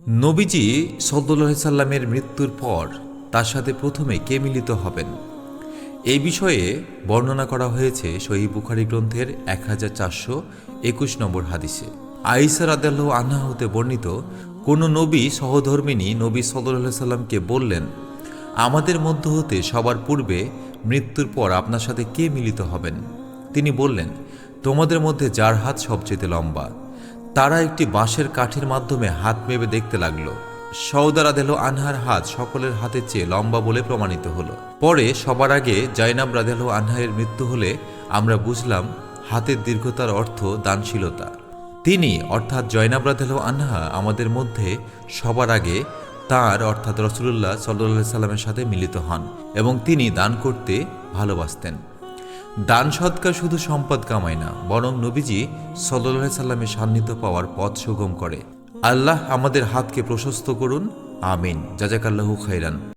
নবীজি সাল্লাল্লাহু আলাইহি সাল্লামের মৃত্যুর পর তার সাথে প্রথমে কে মিলিত হবেন, এই বিষয়ে বর্ণনা করা হয়েছে সহিহ বুখারী গ্রন্থের 1421 নম্বর হাদিসে। আয়েশা রাদিয়াল্লাহু আনহা হতে বর্ণিত, কোন নবী সহধর্মিণী নবী সাল্লাল্লাহু আলাইহি সাল্লামকে বললেন, আমাদের মধ্য হতে সবার পূর্বে মৃত্যুর পর আপনার সাথে কে মিলিত হবেন? তিনি বললেন, তোমাদের মধ্যে যার হাত সবচেয়ে লম্বা। তারা একটি বাঁশের কাঠির মাধ্যমে হাত মেপে দেখতে লাগলো। সওদা রাদিয়াল্লাহু আনহার হাত সকলের হাতের চেয়ে লম্বা বলে প্রমাণিত হলো। পরে সবার আগে জাইনাব রাদিয়াল্লাহু আনহার মৃত্যু হলে আমরা বুঝলাম হাতের দীর্ঘতার অর্থ দানশীলতা। তিনি অর্থাৎ জয়নাব রাদিয়াল্লাহু আনহা আমাদের মধ্যে সবার আগে তাঁর অর্থাৎ রাসূলুল্লাহ সাল্লাল্লাহু আলাইহি সাল্লামের সাথে মিলিত হন এবং তিনি দান করতে ভালোবাসতেন। দান সৎকার শুধু সম্পদ কামায় না, বরং নবীজি সাল্লাল্লাহু আলাইহি সাল্লামের সান্নিধ্য পাওয়ার পথ সুগম করে। আল্লাহ আমাদের হাতকে প্রশস্ত করুন, আমিন। জাযাকাল্লাহু খাইরান।